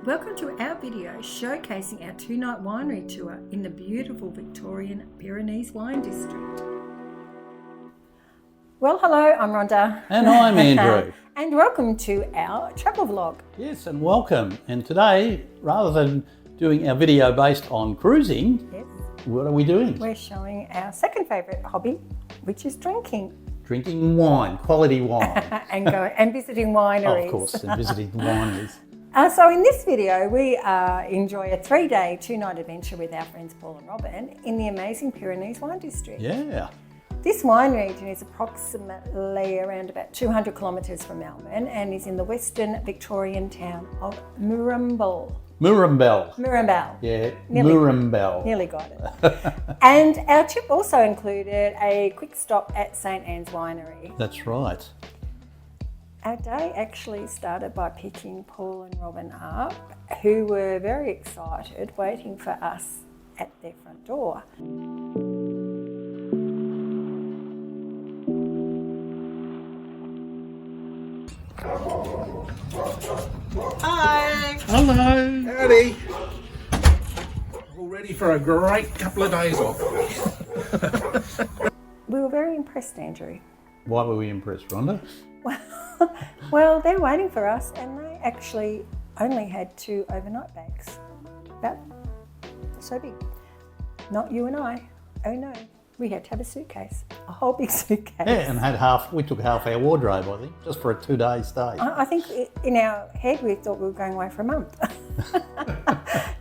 Welcome to our video showcasing our two-night winery tour in the beautiful Victorian Pyrenees wine district. Well, hello, I'm Rhonda. And I'm Andrew. And welcome to our travel vlog. Yes, and welcome. And today, rather than doing our video based on cruising, Yes, what are we doing? we're showing our second favourite hobby, which is drinking. Drinking wine, quality wine. and visiting wineries. Of course, and visiting wineries. So in this video, we enjoy a 3-day, 2-night adventure with our friends Paul and Robyn in the amazing Pyrenees wine district. Yeah. This wine region is approximately around about 200 kilometres from Melbourne and is in the western Victorian town of Murrumbel. Murrumbel. Yeah, Murrumbel. Nearly got it. And our trip also included a quick stop at St Anne's Winery. That's right. Our day actually started by picking Paul and Robyn up, who were very excited, waiting for us at their front door. Hi! Hello. Howdy! All ready for a great couple of days off. We were very impressed, Andrew. Why were we impressed, Rhonda? Well, they're waiting for us and they actually only had 2 overnight bags. About so big. Not you and I. Oh no, we had to have a suitcase, a whole big suitcase. Yeah, and we took half our wardrobe, I think, just for a 2-day stay. I think in our head we thought we were going away for a month.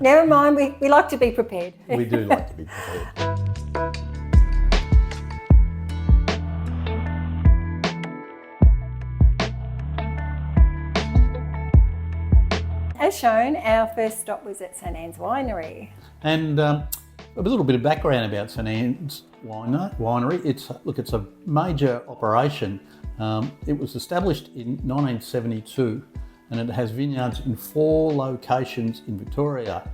Never mind, we like to be prepared. We do like to be prepared. As shown, our first stop was at St Anne's Winery. And a little bit of background about St Anne's Winery. It's a major operation. It was established in 1972 and it has vineyards in 4 locations in Victoria,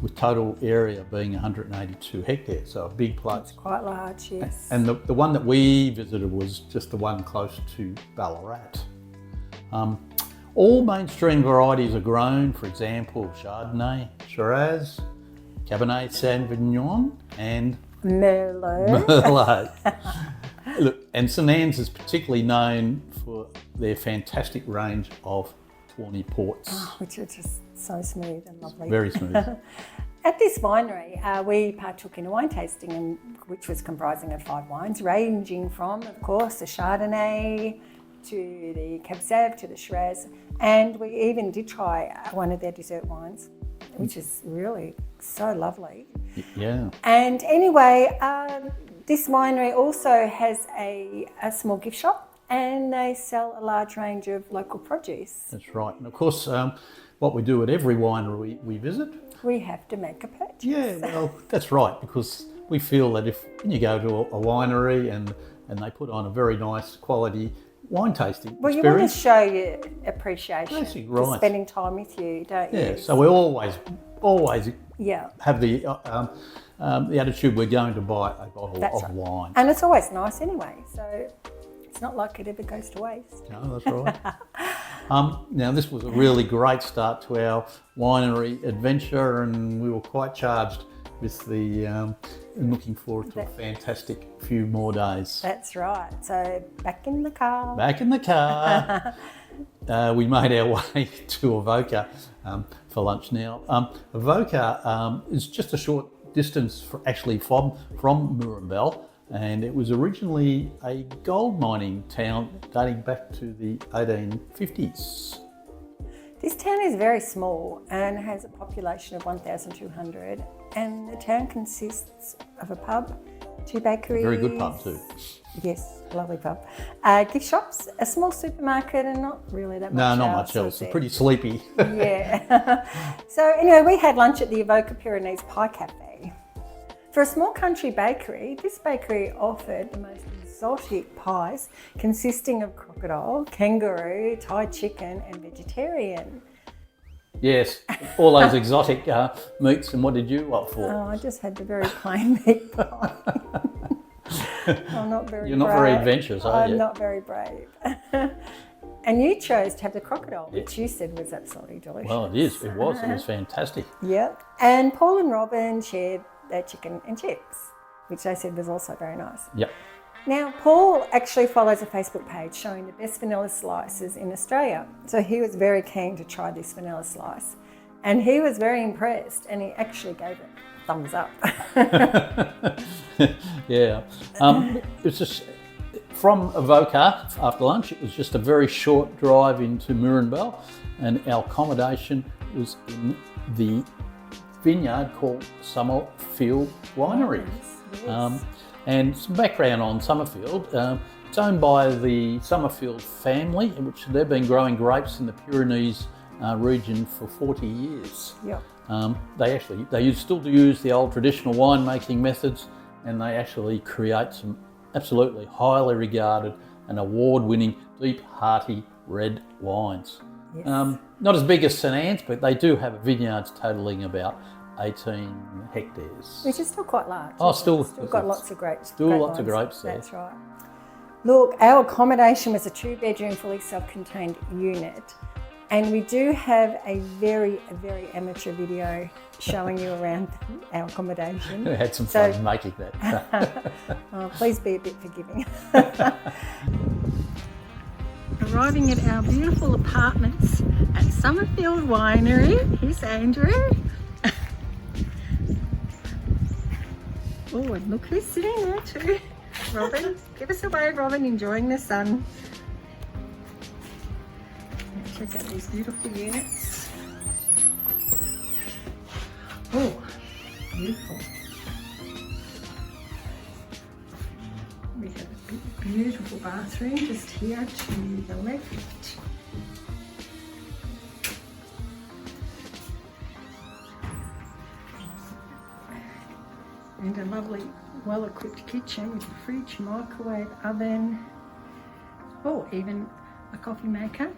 with total area being 182 hectares, so a big place. It's quite large, yes. And the one that we visited was just the one close to Ballarat. All mainstream varieties are grown, for example, Chardonnay, Shiraz, Cabernet Sauvignon and Merlot. Look, and St Anne's is particularly known for their fantastic range of tawny ports. Which are just so smooth and lovely. Very smooth. At this winery, we partook in a wine tasting, which was comprising of 5 wines, ranging from, of course, the Chardonnay to the Cab Sav to the Shiraz, and we even did try one of their dessert wines, which is really so lovely. Yeah. And anyway, this winery also has a small gift shop and they sell a large range of local produce. That's right. And of course, what we do at every winery we visit, we have to make a purchase. Yeah, well, that's right, because we feel that when you go to a winery and they put on a very nice quality wine tasting well, experience. you want to show your appreciation for spending time with you, don't you? Yeah, so we always yeah. have the attitude we're going to buy a bottle That's of right. wine. And it's always nice anyway, so it's not like it ever goes to waste. No, that's right. Now, this was a really great start to our winery adventure, and we were quite charged with and looking forward to a fantastic few more days. That's right. So back in the car. We made our way to Avoca for lunch now. Avoca is just a short distance from Murrumbel, and it was originally a gold mining town dating back to the 1850s. This town is very small and has a population of 1,200, and the town consists of a pub, 2 bakeries. Very good pub too. Yes, lovely pub. Gift shops, a small supermarket, and not really that much else. No, not much else. It's pretty sleepy. Yeah. So anyway, we had lunch at the Avoca Pyrenees Pie Cafe. For a small country bakery, this bakery offered the most exotic pies consisting of crocodile, kangaroo, Thai chicken and vegetarian. Yes, all those exotic meats. And what did you opt for? Oh, I just had the very plain meat pie. I'm not very You're not brave. very adventurous, are you? I'm not very brave. And you chose to have the crocodile, which you said was absolutely delicious. Well, it is. It was. It was fantastic. Yep. And Paul and Robyn shared their chicken and chips, which they said was also very nice. Yep. Now, Paul actually follows a Facebook page showing the best vanilla slices in Australia. So he was very keen to try this vanilla slice. And he was very impressed, and he actually gave it a thumbs up. Yeah. It was just from Avoca after lunch. It was just a very short drive into Mirrenbell, and our accommodation was in the vineyard called Summerfield Wineries. Yes. And some background on Summerfield. It's owned by the Summerfield family, which they've been growing grapes in the Pyrenees region for 40 years. Yep. They still use the old traditional winemaking methods, and they actually create some absolutely highly regarded and award-winning, deep, hearty red wines. Yes. Not as big as St Anne's, but they do have vineyards totaling about 18 hectares. Which is still quite large. Oh, Still got lots of grapes. Still lots of grapes there. That's right. Look, our accommodation was a 2-bedroom, fully self-contained unit. And we do have a very amateur video showing you around our accommodation. We had some fun making that. Please be a bit forgiving. Arriving at our beautiful apartments at Summerfield Winery. Here's Andrew. Oh, and look who's sitting there too. Robyn. Give us a wave, Robyn, enjoying the sun. Check out these beautiful units. Oh, beautiful. We have a beautiful bathroom just here to the left. And a lovely, well-equipped kitchen with a fridge, microwave, oven. Oh, even a coffee maker.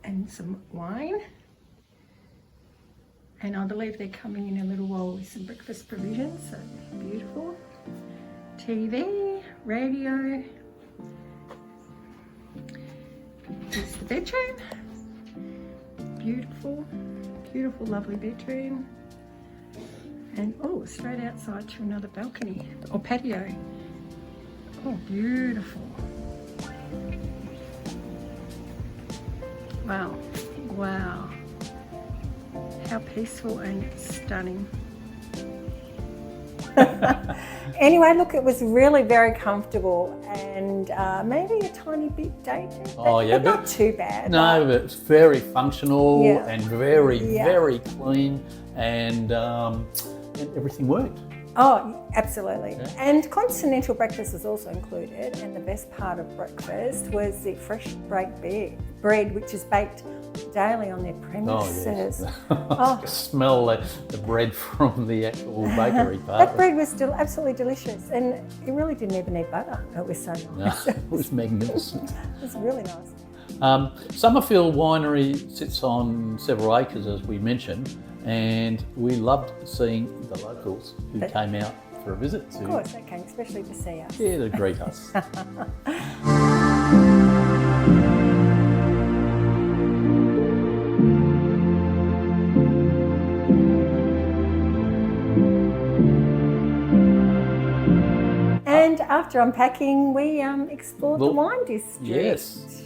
And some wine, and I believe they're coming in a little while with some breakfast provisions, so beautiful. TV, radio. Here's the bedroom. Beautiful, lovely bedroom. And oh, straight outside to another balcony or patio. Oh, beautiful. Wow, how peaceful and stunning. Anyway, look, it was really very comfortable and maybe a tiny bit dated, but not too bad. No, but it's very functional and very clean, and everything worked. Oh, absolutely. Yeah. And continental breakfast was also included, and the best part of breakfast was the fresh baked bread, which is baked daily on their premises. Oh, yes. Smell the bread from the actual bakery part. That bread was still absolutely delicious, and it really didn't even need butter. It was so nice. No, it was magnificent. It was really nice. Summerfield Winery sits on several acres, as we mentioned, and we loved seeing the locals who came out for a visit. Of course, they came especially to see us. Yeah, to greet us. And after unpacking, we explored the wine district. Yes.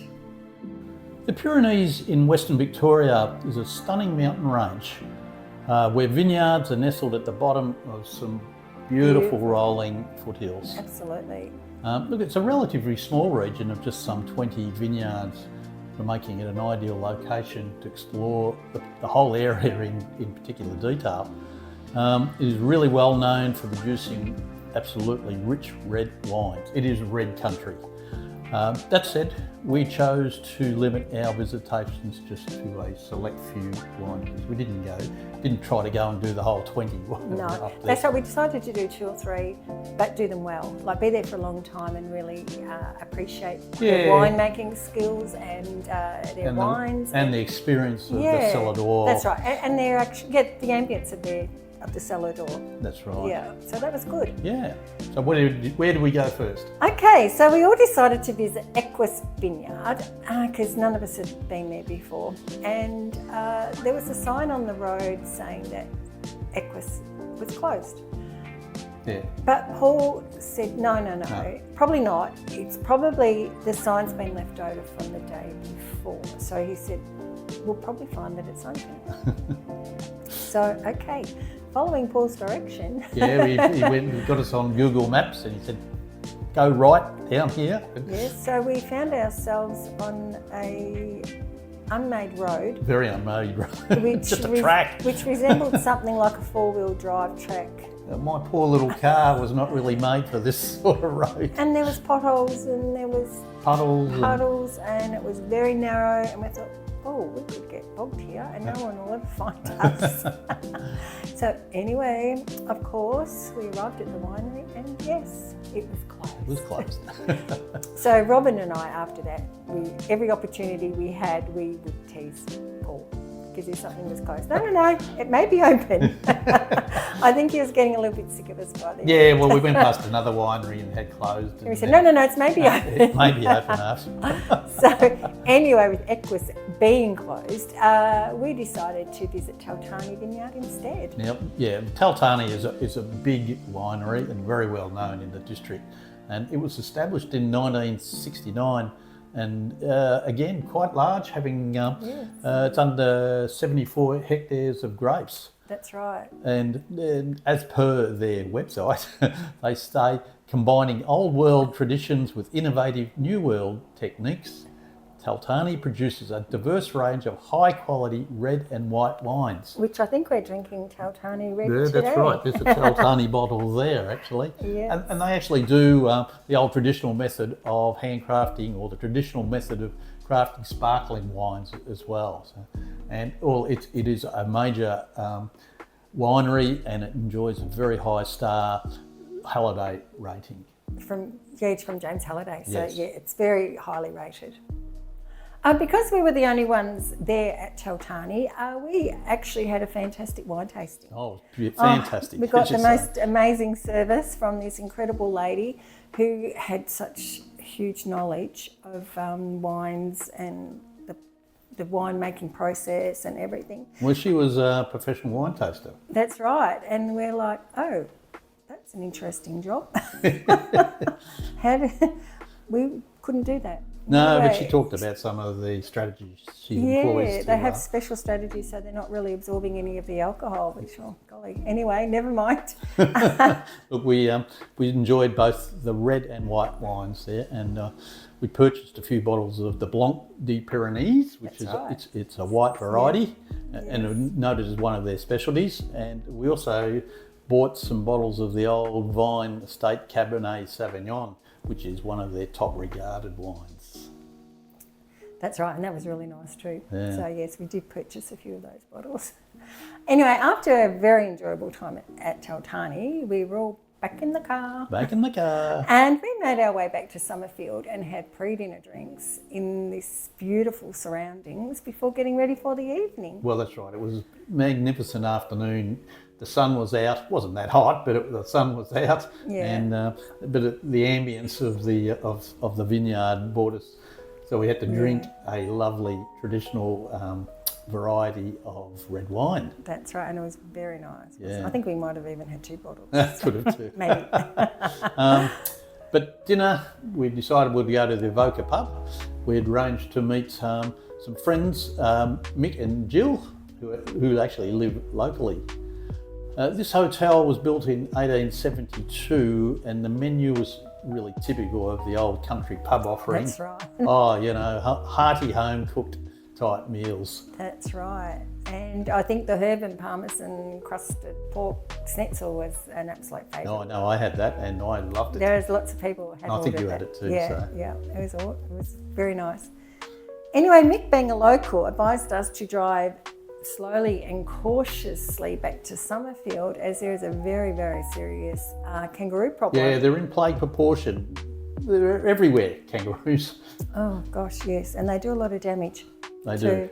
The Pyrenees in Western Victoria is a stunning mountain range where vineyards are nestled at the bottom of some beautiful rolling foothills. Absolutely. Look, it's a relatively small region of just some 20 vineyards, for making it an ideal location to explore the whole area in particular detail. It is really well known for producing absolutely rich red wines. It is red country. That said, we chose to limit our visitations just to a select few wineries. We didn't try to go and do the whole 20. No, that's right. We decided to do 2 or 3, but do them well. Like, be there for a long time and really appreciate their winemaking skills and their wines. And the experience of the cellar door. That's right. And they're actually, the ambience of of the cellar door. That's right. Yeah, so that was good. Yeah. So where did we go first? Okay, so we all decided to visit Equus Vineyard because none of us had been there before. And there was a sign on the road saying that Equus was closed. Yeah. But Paul said, no, probably not. It's probably the sign's been left over from the day before. So he said, we'll probably find that it's open. So, okay, following Paul's direction. Yeah, he got us on Google Maps and he said, go right down here. Yes, so we found ourselves on a unmade road. Very unmade road. Just a track. Which resembled something like a four-wheel drive track. My poor little car was not really made for this sort of road. And there was potholes and there was puddles and it was very narrow, and we thought, oh, we could get bogged here and no one will ever find us. So anyway, of course, we arrived at the winery and yes, it was closed. It was closed. So Robyn and I, after that, every opportunity we had, we would tease Paul because if something was closed. No, it may be open. I think he was getting a little bit sick of us by then. Yeah, well, we went past another winery and had closed. And we said, no, it's maybe open. It may be open after. So anyway, with Equus being closed, we decided to visit Taltarni Vineyard instead. Yep, yeah, Taltarni is a big winery and very well known in the district. And it was established in 1969 and again, quite large, having it's under 74 hectares of grapes. That's right. And as per their website, they say combining old world traditions with innovative new world techniques, Taltarni produces a diverse range of high quality red and white wines. Which I think we're drinking Taltarni red Yeah, today. that's right. There's a Taltarni bottle there, actually. Yes. And they actually do the old traditional method of handcrafting, or the traditional method of crafting sparkling wines as well. So, and it is a major winery, and it enjoys a very high star holiday rating. It's from James Halliday, so Yes. yeah, it's very highly rated. Because we were the only ones there at Taltarni, we actually had a fantastic wine tasting. Oh, fantastic. We got the most amazing service from this incredible lady who had such huge knowledge of wines and the winemaking process and everything. Well, she was a professional wine taster. That's right. And we're like, oh, that's an interesting job. We couldn't do that. No, Anyway, but she talked about some of the strategies she employs. Yeah, they have special strategies so they're not really absorbing any of the alcohol, which, oh, golly. Anyway, never mind. Look, we enjoyed both the red and white wines there, and we purchased a few bottles of the Blanc de Pyrenees, which it's a white variety, and noted as one of their specialties. And we also bought some bottles of the Old Vine Estate Cabernet Sauvignon, which is one of their top regarded wines. That's right, and that was really nice too. Yeah. So yes, we did purchase a few of those bottles. Anyway, after a very enjoyable time at Taltarni, we were all back in the car. And we made our way back to Summerfield and had pre-dinner drinks in this beautiful surroundings before getting ready for the evening. Well, that's right. It was a magnificent afternoon. The sun was out. It wasn't that hot, but the sun was out. Yeah. And the ambience of the vineyard brought us. So we had to drink a lovely traditional variety of red wine. That's right, and it was very nice. Yeah. I think we might have even had 2 bottles. Could have too. Maybe. But dinner, we decided we'd go to the Avoca pub. We'd arranged to meet some friends, Mick and Jill, who actually live locally. This hotel was built in 1872, and the menu was really typical of the old country pub offering. That's right. Oh, hearty home-cooked type meals. That's right. And I think the herb and parmesan crusted pork schnitzel was an absolute favourite. Oh, no, I had that and I loved it. There's lots of people who had I think ordered you had that. it too. Yeah, it was very nice. Anyway, Mick, being a local, advised us to drive slowly and cautiously back to Summerfield, as there is a very, very serious kangaroo problem. Yeah, they're in plague proportion. They're everywhere, kangaroos. Oh gosh, yes, and they do a lot of damage They do.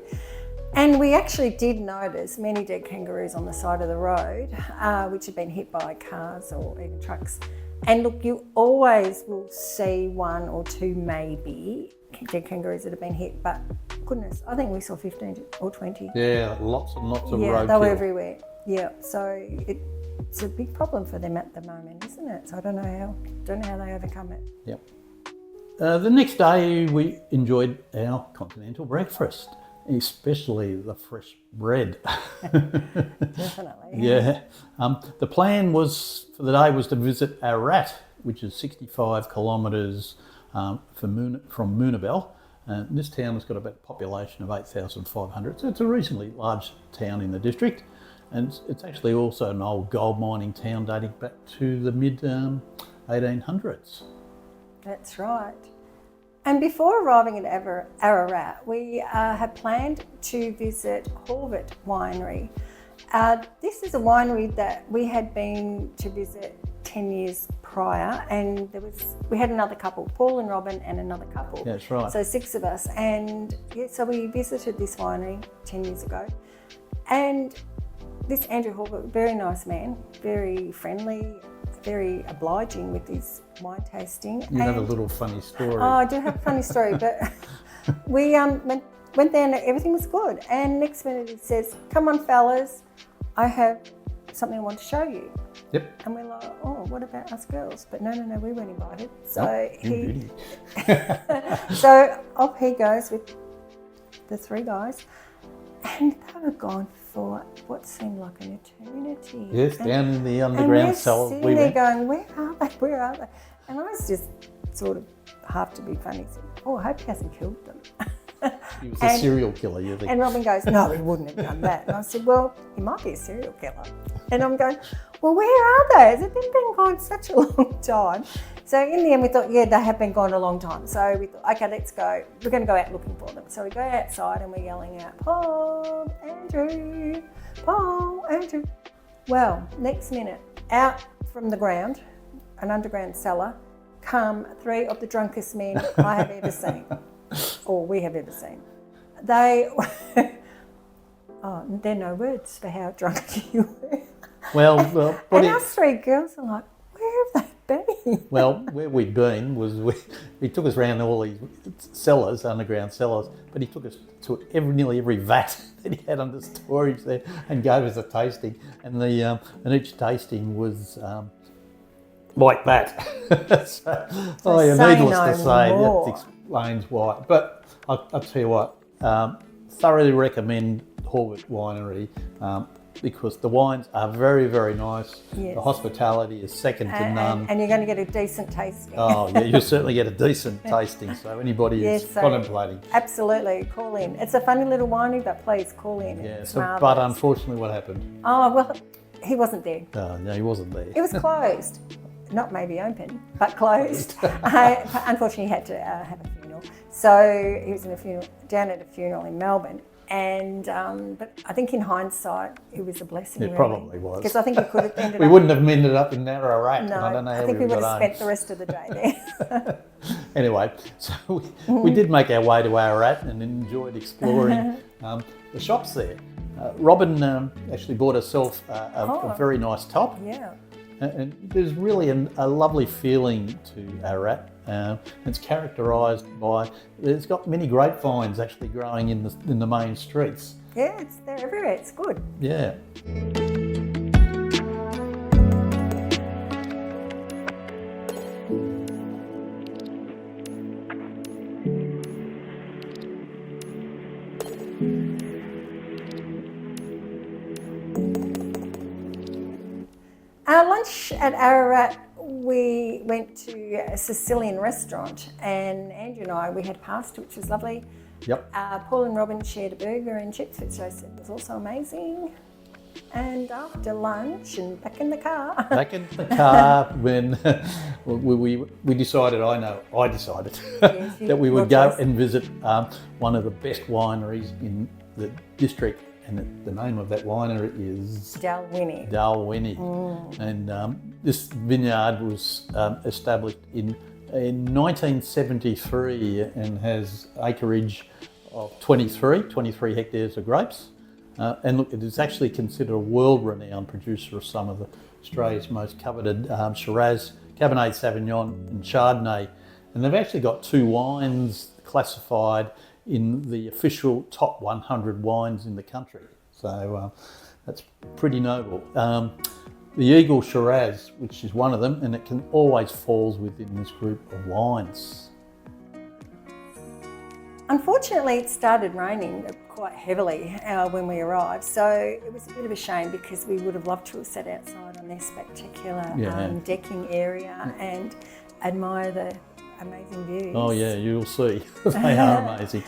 And we actually did notice many dead kangaroos on the side of the road, which had been hit by cars or even trucks. And look, you always will see one or two maybe dead kangaroos that have been hit, but goodness, I think we saw 15 or 20. Yeah, lots and lots of Yeah, roadkill. they were everywhere. Yeah, so it's a big problem for them at the moment, isn't it? So I don't know how they overcome it. Yep. The next day we enjoyed our continental breakfast, especially the fresh bread. Definitely. Yeah. The plan was for the day was to visit Arat, which is 65 kilometres from Moonabel. This town has got about a population of 8,500, so it's a reasonably large town in the district. And it's actually also an old gold mining town dating back to the mid 1800s. That's right. And before arriving at Ararat, we had planned to visit Horvat Winery. This is a winery that we had been to visit 10 years prior, and we had another couple, Paul and Robyn and another couple. That's right. So 6 of us, and yeah, so we visited this winery 10 years ago. And this Andrew Horvat, very nice man, very friendly, very obliging with his wine tasting. You have a little funny story. Oh, I do have a funny story, but we went there and everything was good. And next minute he says, "Come on, fellas, I have something I want to show you." Yep. And we're like, "Oh, what about us girls?" But no, we weren't invited. So Beauty. so off he goes with the 3 guys, and they were gone for what seemed like an eternity. Yes, down in the underground cellar. And we're sitting there going, "Where are they? Where are they?" And I was just sort of half to be funny, said, "Oh, I hope he hasn't killed them." He was a serial killer, you think? And Robyn goes, "No, he wouldn't have done that." And I said, "Well, he might be a serial killer." And I'm going, "Well, where are they? They've been gone such a long time." So in the end we thought, yeah, they have been gone a long time. So we thought, okay, let's go. We're going to go out looking for them. So we go outside and we're yelling out, "Paul, Andrew, Paul, Andrew." Well, next minute, out from the ground, an underground cellar, come 3 of the drunkest men I have ever seen, or we have ever seen. They, there are no words for how drunk you were. Well, and us 3 girls are like, "Where have they been?" Well, where we'd been was he took us around all these cellars, underground cellars, but he took us to nearly every vat that he had under storage there and gave us a tasting. And and each tasting was like that. Needless to say, that explains why. But I'll tell you what, thoroughly recommend Horvat Winery. Because the wines are very, very nice. Yes. The hospitality is second to none. And you're going to get a decent tasting. Oh, yeah, you'll certainly get a decent tasting. So anybody is contemplating. Absolutely, call in. It's a funny little winery, but please call in. Yeah, It's but unfortunately what happened? Oh, well, he wasn't there. Oh, no, he wasn't there. It was closed. Not maybe open, but closed. Unfortunately, he had to have a funeral. So he was down at a funeral in Melbourne. And but I think in hindsight, it was a blessing. It probably was. Because I think we could have ended We wouldn't have ended up in Ararat. No, I don't know how I think we would have got spent the rest of the day there. Anyway, so we did make our way to Ararat and enjoyed exploring the shops there. Robyn actually bought herself a very nice top. Yeah. And there's really a lovely feeling to Ararat. It's characterised by, it's got many grapevines actually growing in the main streets. Yeah, they're everywhere. It's good. Yeah. Our lunch at Ararat, we went to a Sicilian restaurant, and Andrew and I, we had pasta, which was lovely. Yep. Paul and Robyn shared a burger and chips, which I said was also amazing. And after lunch and back in the car. When we decided, I decided Yes, that we would go and visit one of the best wineries in the district. And the name of that winery is Dalwhinnie. And this vineyard was established in 1973 and has acreage of 23 hectares of grapes. And look, it is actually considered a world-renowned producer of some of Australia's most coveted Shiraz, Cabernet Sauvignon and Chardonnay. And they've actually got 2 wines classified in the official top 100 wines in the country. So that's pretty notable. The Eagle Shiraz, which is one of them, and it can always falls within this group of wines. Unfortunately, it started raining quite heavily when we arrived, so it was a bit of a shame because we would have loved to have sat outside on this spectacular decking area and admire the amazing views. Oh yeah, you'll see. They are amazing.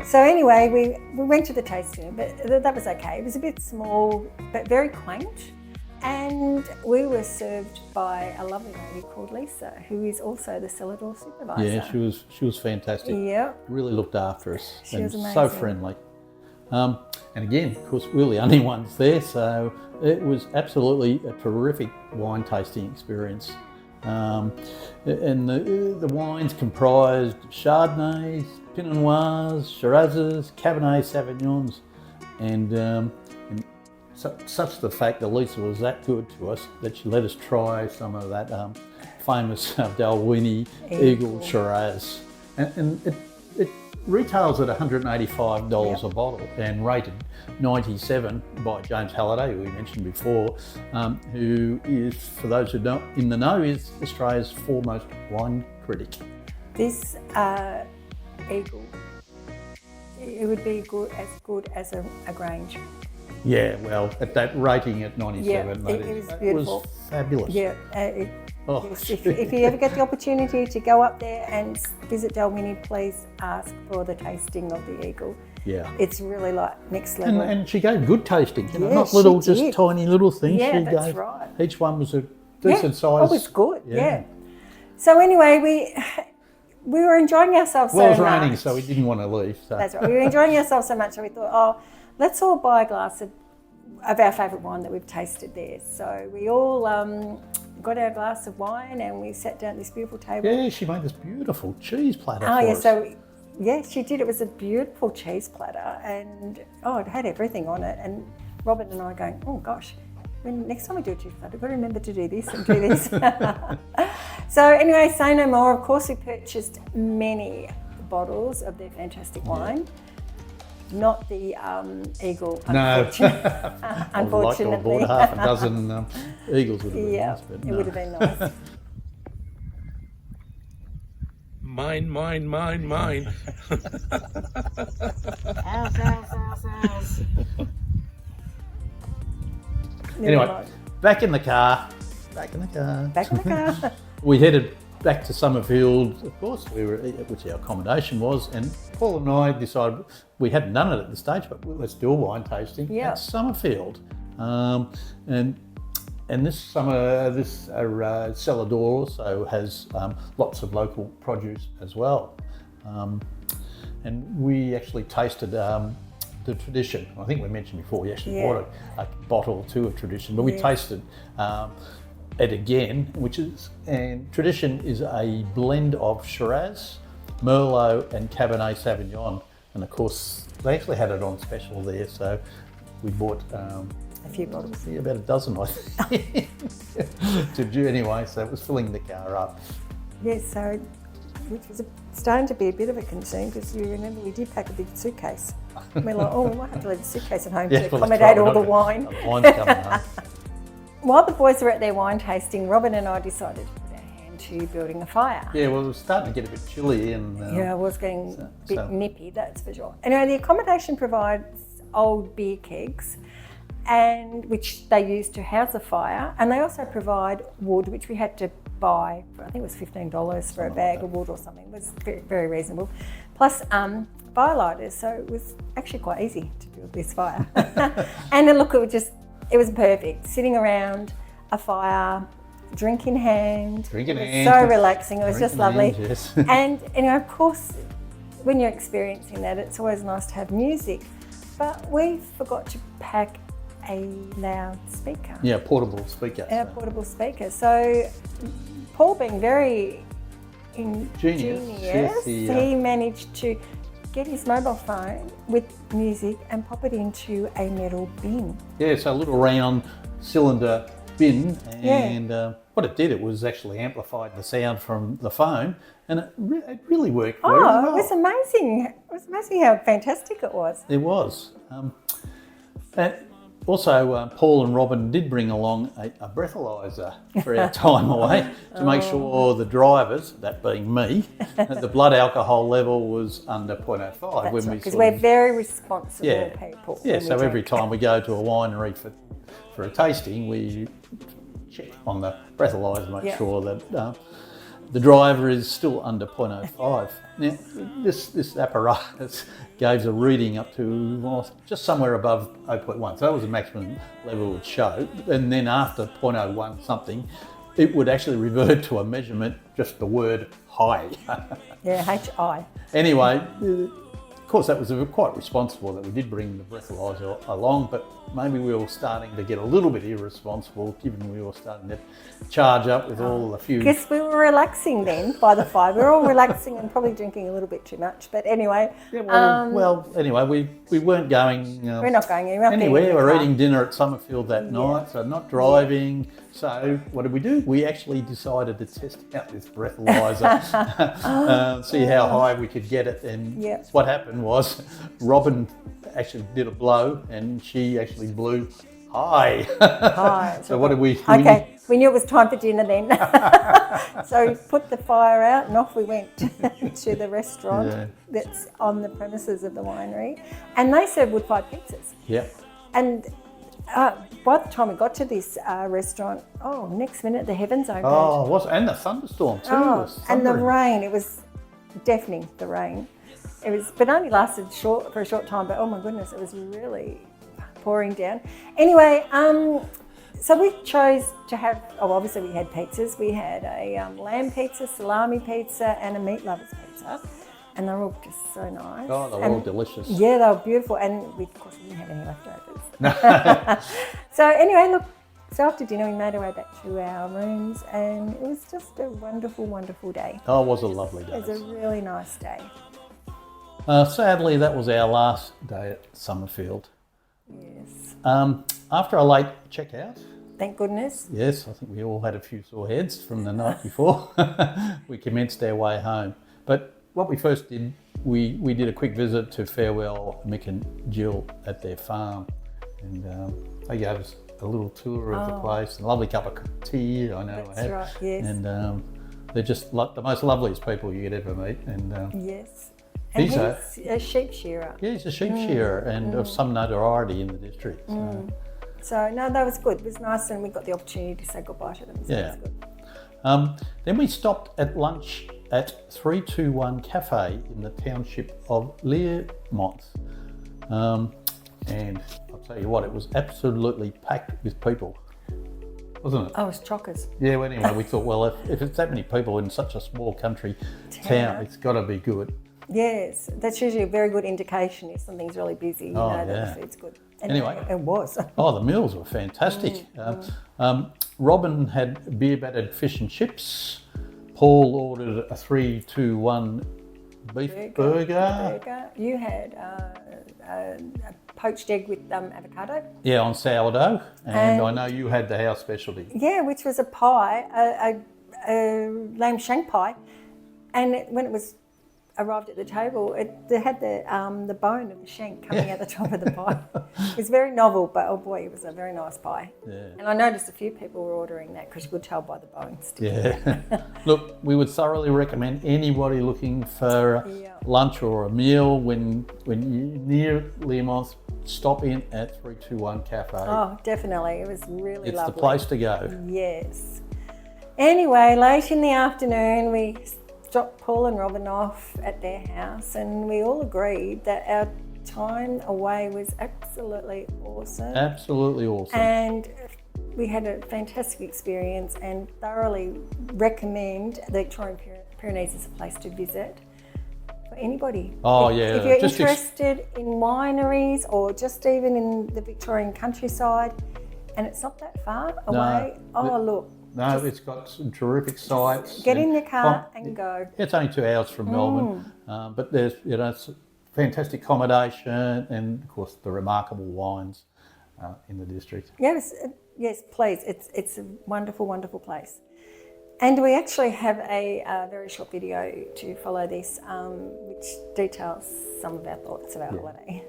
So anyway, we went to the tasting, but that was okay. It was a bit small, but very quaint. And we were served by a lovely lady called Lisa, who is also the cellar door supervisor. Yeah, she was fantastic. Yeah. Really looked after us. She was amazing. So friendly. And again, of course, we were the only ones there, so it was absolutely a terrific wine tasting experience. And the wines comprised Chardonnays, Pinot Noirs, Shirazes, Cabernet Sauvignons, and such the fact that Lisa was that good to us that she let us try some of that famous dalwhinnie Eagle Shiraz. And it retails at $185 a bottle and rated 97 by James Halliday, who we mentioned before, who is, for those who don't in the know, is Australia's foremost wine critic. This Eagle, it would be good as a Grange. Yeah, well, at that rating at 97, Yeah, it was beautiful. Was fabulous. Yeah, Oh, if you ever get the opportunity to go up there and visit dalwhinnie, please ask for the tasting of the Eagle. Yeah. It's really like next level. And she gave good tasting, you know, Yeah, not little, she just did. tiny little things. Yeah, she that's gave. right. Each one was a decent size. Oh, it was good, yeah. So anyway, we were enjoying ourselves Well, it so was much. raining, so we didn't want to leave. So. That's right. We were enjoying ourselves so much, so we thought, oh, let's all buy a glass of our favourite wine that we've tasted there. So we all got our glass of wine and we sat down at this beautiful table. Yeah, she made this beautiful cheese platter Oh, for yeah, us. so, yeah, she did. It was a beautiful cheese platter and, it had everything on it. And Robyn and I going, oh, gosh, when next time we do a cheese platter, we've got to remember to do this and do this. So anyway, say no more. Of course, we purchased many bottles of their fantastic wine. Not the Eagle, No. unfortunately. I would like to have bought half a dozen Eagles would have been Yeah, nice, but it no. would have been nice. Mine, mine, mine, mine. Anyway, back in the car. Back in the car. We headed back to Summerfield, of course, which our accommodation was, and Paul and I decided, we hadn't done it at the stage, but let's do a wine tasting at Summerfield. And this summer, this cellar door also has lots of local produce as well. And we actually tasted the Tradition. I think we mentioned before, we actually bought a bottle or two of Tradition, but we tasted it again, and Tradition is a blend of Shiraz, Merlot and Cabernet Sauvignon. And of course, they actually had it on special there, so we bought a few bottles. Yeah, about a dozen, I think, to do anyway, so it was filling the car up. Yes, so, which was starting to be a bit of a concern because you remember we did pack a big suitcase. We're like, we might have to leave the suitcase at home to accommodate all the wine. Wine's coming up. While the boys were at their wine tasting, Robyn and I decided to put our hand to building a fire. Yeah, well, it was starting to get a bit chilly and... it was getting a bit nippy, that's for sure. Anyway, the accommodation provides old beer kegs, and which they use to house the fire, and they also provide wood, which we had to buy, I think it was $15 for a bag of wood or something. It was very, very reasonable. Plus firelighters, so it was actually quite easy to build this fire. And then look, it was perfect. Sitting around a fire, drink in hand. Drink in it was hand. so relaxing. It was Drink just in lovely. hand, yes. And you know, of course, when you're experiencing that, it's always nice to have music. But we forgot to pack a loudspeaker. Yeah, portable speaker. A portable speaker. So Paul, being very ingenious, Yes, he managed to get his mobile phone with music and pop it into a metal bin. Yeah, so a little round cylinder bin, and what it did, it was actually amplified the sound from the phone, and it really worked very well. It was amazing. It was amazing how fantastic it was. It was. And also, Paul and Robyn did bring along a breathalyzer for our time away to make sure the drivers, that being me, the blood alcohol level was under 0.05. That's right, because we're very responsible people. Yeah, when so we every drink. time we go to a winery for a tasting, we check on the breathalyzer to make sure that the driver is still under 0.05. Now, this apparatus gave a reading up to just somewhere above 0.1, so that was the maximum level it would show. And then after 0.01 something, it would actually revert to a measurement, just the word high. Yeah, HI. Anyway, of course, that was quite responsible that we did bring the breathalyzer along, but maybe we were starting to get a little bit irresponsible, given we were starting to charge up with all the few. Guess we were relaxing then by the fire. We were all relaxing and probably drinking a little bit too much. But anyway. Yeah, anyway, we weren't going. We're not going anywhere. Anywhere. We're eating dinner at Summerfield that night, so not driving. So what did we do? We actually decided to test out this breathalyzer, see how high we could get it. And what happened was Robyn actually did a blow, and she actually blew high. So what did we? Okay, we knew it was time for dinner then. So we put the fire out and off we went to the restaurant that's on the premises of the winery, and they serve wood-fired pizzas. Yeah. And by the time we got to this restaurant, next minute the heavens opened. And the thunderstorm too. And the rain, it was deafening, the rain. It was, but only lasted for a short time, but oh my goodness, it was really pouring down. Anyway, so we chose to have, obviously we had pizzas. We had a lamb pizza, salami pizza, and a meat lovers pizza. And they were all just so nice. Oh, they were all delicious. Yeah, they were beautiful. And of course, we didn't have any leftovers. So anyway, look, so after dinner, we made our way back to our rooms, and it was just a wonderful, wonderful day. Oh, it was a lovely day. It was a really nice day. Sadly, that was our last day at Summerfield. Yes. After a late checkout, Thank goodness. yes, I think we all had a few sore heads from the night before, we commenced our way home. But what we first did, we did a quick visit to farewell Mick and Jill at their farm, and they gave us a little tour of the place, a lovely cup of tea, I know. That's right, yes. And they're just like the most loveliest people you could ever meet. And Yes. And He's he's a sheep shearer. yeah, he's a sheep shearer and of some notoriety in the district. So, no, that was good. It was nice, and we got the opportunity to say goodbye to them. So Yeah. that was good. Then we stopped at lunch at 321 Cafe in the township of Learmont. And I'll tell you what, it was absolutely packed with people, wasn't it? Oh, it was chockers. Yeah, well, anyway, we thought, well, if it's that many people in such a small country town, it's got to be good. Yes, that's usually a very good indication if something's really busy, you know, that the food's good. And Anyway. it was. Oh, the meals were fantastic. Robyn had beer battered fish and chips. Paul ordered a 3-2-1 beef burger. You had a poached egg with avocado. Yeah, on sourdough. And I know you had the house specialty. Yeah, which was a pie, a lamb shank pie. And when it was arrived at the table, it had the bone of the shank coming out the top of the pie. It was very novel, but oh boy, it was a very nice pie. Yeah. And I noticed a few people were ordering that because you could tell by the bones. Yeah. Look, we would thoroughly recommend anybody looking for lunch or a meal when you're near Learmont, stop in at 321 Cafe. Oh, definitely. It was really lovely. It's the place to go. Yes. Anyway, late in the afternoon, we dropped Paul and Robyn off at their house, and we all agreed that our time away was absolutely awesome. Absolutely awesome. And we had a fantastic experience and thoroughly recommend the Victorian Pyrenees as a place to visit for anybody. Oh, If yeah. you're Just interested in wineries or just even in the Victorian countryside, and it's not that far away. No, it's got some terrific sites. Get in and your car and go. It's only 2 hours from Melbourne, but there's it's fantastic accommodation and of course the remarkable wines in the district. Yes, please. It's a wonderful, wonderful place. And we actually have a very short video to follow this, which details some of our thoughts of our holiday.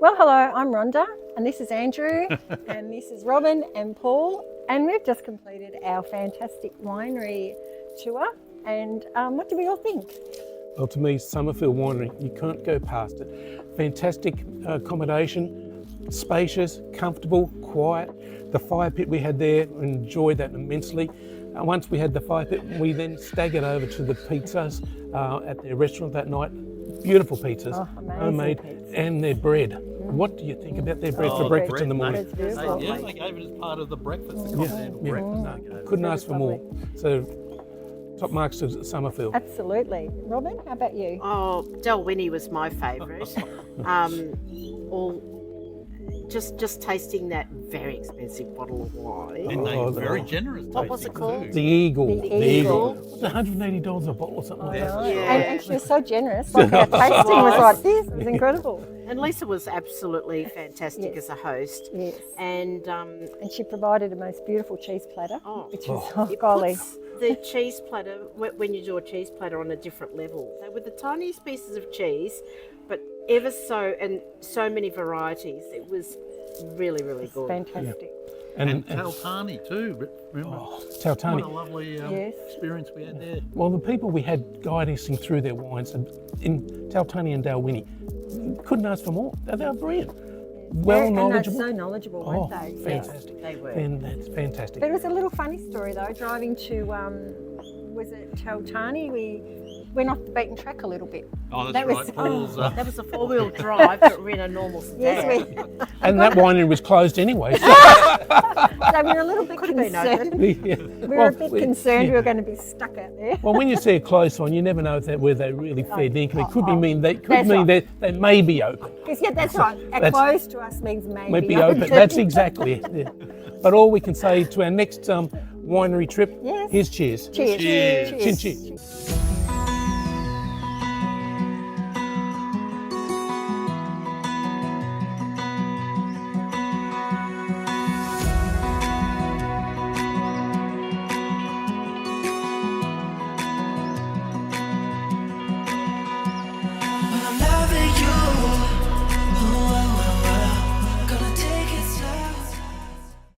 Well, hello, I'm Rhonda, and this is Andrew, and this is Robyn and Paul, and we've just completed our fantastic winery tour. And what do we all think? Well, to me, Summerfield Winery, you can't go past it. Fantastic accommodation, spacious, comfortable, quiet. The fire pit we had there, enjoyed that immensely. Once we had the fire pit, we then staggered over to the pizzas at their restaurant that night. Beautiful pizzas, homemade, pizza. And their bread. What do you think about their bread for breakfast in the morning? Bread's beautiful. They gave it as part of the breakfast. The continental breakfast. No, couldn't ask for more. So, top marks to Summerfield. Absolutely. Robyn, how about you? Oh, dalwhinnie was my favourite. Just tasting that very expensive bottle of wine. And they were very generous. What was it called? The Eagle. The Eagle. It was $180 a bottle or something like that. And she was so generous. Like our tasting was like this. It was incredible. And Lisa was absolutely fantastic as a host. Yes. And And she provided a most beautiful cheese platter, which was it golly. puts the cheese platter, when you do a cheese platter, on a different level. They were the tiniest pieces of cheese, but so many varieties. It was really, really good. Fantastic. And taltarni too. Remember? Taltarni. What a lovely experience we had there. Well, the people we had guiding us through their wines in taltarni and dalwhinnie couldn't ask for more. They were brilliant. Well knowledgeable. And they're so knowledgeable, weren't they? Fantastic. They were. And that's fantastic. But it was a little funny story though, driving to, was it taltarni? We went off the beaten track a little bit. Oh, that's That was- right. Paul's, That was a four-wheel drive, but we're in a normal stand. Yes, And that winery was closed anyway. So, so we were a little bit Could have been concerned. open. We were a bit concerned we were going to be stuck out there. Well, when you see a closed one, you never know if where they really fared income. It could mean That's that they may be open. Yeah, that's right. Close to us means maybe. Might be open. That's exactly it. Yeah. But all we can say to our next winery trip, Yes. here's cheers. Cheers. Cheers. Chin chin.